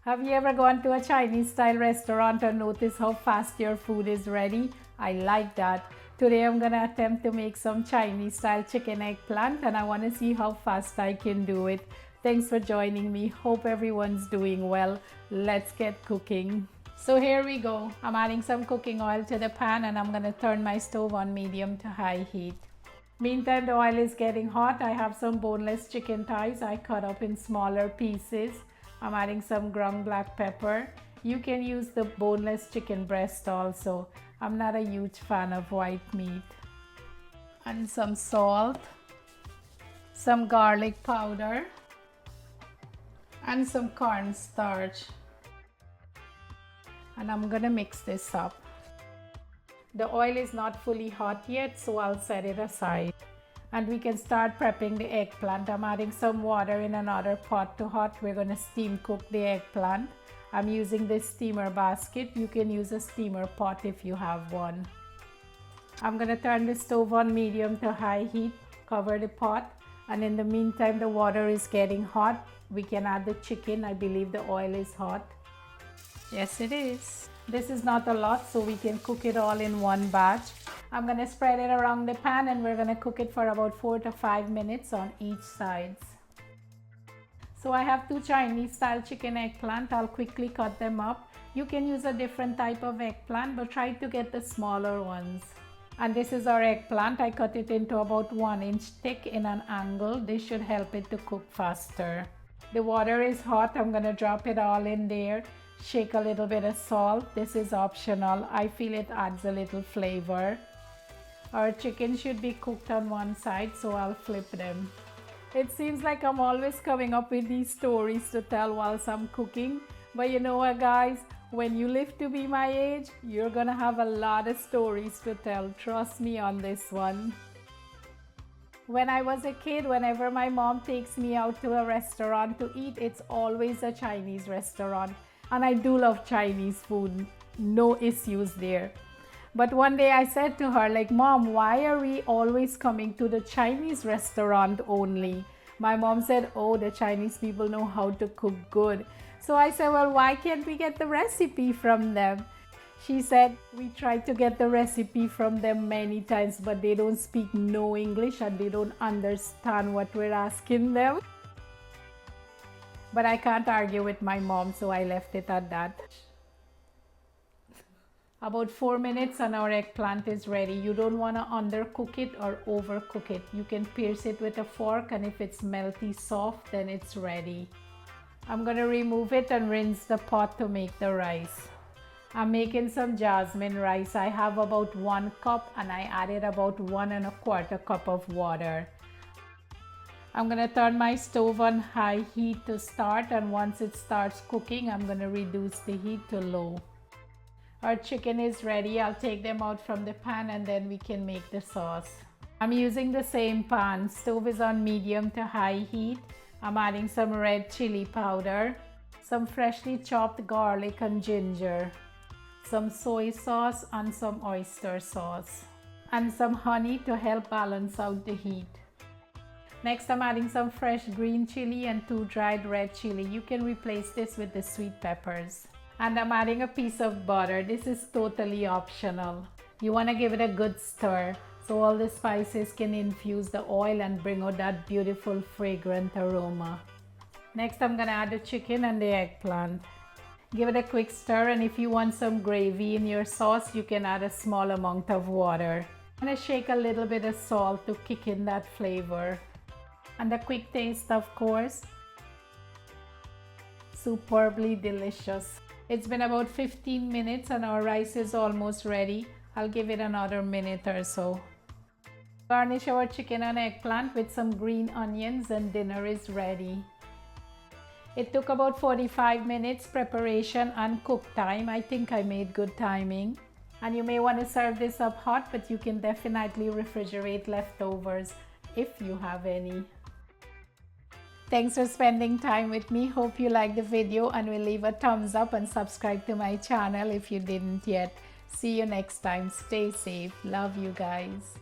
Have you ever gone to a Chinese style restaurant and noticed how fast your food is ready? I like that. Today I'm gonna attempt to make some Chinese style chicken eggplant and I wanna see how fast I can do it. Thanks for joining me. Hope everyone's doing well. Let's get cooking. So here we go. I'm adding some cooking oil to the pan and I'm gonna turn my stove on medium to high heat. Meantime, the oil is getting hot. I have some boneless chicken thighs I cut up in smaller pieces. I'm adding some ground black pepper. You can use the boneless chicken breast also. I'm not a huge fan of white meat. And some salt, some garlic powder, and some cornstarch. And I'm gonna mix this up. The oil is not fully hot yet, so I'll set it aside. And we can start prepping the eggplant. I'm adding some water in another pot to hot. We're gonna steam cook the eggplant. I'm using this steamer basket. You can use a steamer pot if you have one. I'm gonna turn the stove on medium to high heat, cover the pot, and in the meantime the water is getting hot. We can add the chicken. I believe the oil is hot. Yes, it is. This is not a lot, so we can cook it all in one batch. I'm gonna spread it around the pan and we're gonna cook it for about 4 to 5 minutes on each sides. So I have two Chinese style chicken eggplant. I'll quickly cut them up. You can use a different type of eggplant, but try to get the smaller ones. And this is our eggplant. I cut it into about 1 inch thick in an angle. This should help it to cook faster. The water is hot. I'm gonna drop it all in there. Shake a little bit of salt. This is optional. I feel it adds a little flavor. Our chicken should be cooked on one side, so I'll flip them. It seems like I'm always coming up with these stories to tell whilst I'm cooking. But you know what, guys? When you live to be my age, you're gonna have a lot of stories to tell. Trust me on this one. When I was a kid, whenever my mom takes me out to a restaurant to eat, it's always a Chinese restaurant. And I do love Chinese food. No issues there. But one day I said to her, like, Mom, why are we always coming to the Chinese restaurant only? My mom said, oh, the Chinese people know how to cook good. So I said, well, why can't we get the recipe from them? She said, we tried to get the recipe from them many times, but they don't speak no English and they don't understand what we're asking them. But I can't argue with my mom, so I left it at that. About 4 minutes and our eggplant is ready. You don't want to undercook it or overcook it. You can pierce it with a fork, and if it's melty soft, then it's ready. I'm going to remove it and rinse the pot to make the rice. I'm making some jasmine rice. I have about 1 cup and I added about 1 1/4 cup of water. I'm gonna turn my stove on high heat to start, and once it starts cooking, I'm gonna reduce the heat to low. Our chicken is ready. I'll take them out from the pan and then we can make the sauce. I'm using the same pan. Stove is on medium to high heat. I'm adding some red chili powder, some freshly chopped garlic and ginger, some soy sauce and some oyster sauce, and some honey to help balance out the heat. Next, I'm adding some fresh green chili and 2 dried red chili. You can replace this with the sweet peppers. And I'm adding a piece of butter. This is totally optional. You want to give it a good stir so all the spices can infuse the oil and bring out that beautiful fragrant aroma. Next, I'm going to add the chicken and the eggplant. Give it a quick stir, and if you want some gravy in your sauce, you can add a small amount of water. I'm going to shake a little bit of salt to kick in that flavor. And a quick taste, of course. Superbly delicious. It's been about 15 minutes and our rice is almost ready. I'll give it another minute or so. Garnish our chicken and eggplant with some green onions and dinner is ready. It took about 45 minutes preparation and cook time. I think I made good timing. And you may want to serve this up hot, but you can definitely refrigerate leftovers if you have any. Thanks for spending time with me. Hope you liked the video and will leave a thumbs up and subscribe to my channel if you didn't yet. See you next time. Stay safe. Love you guys.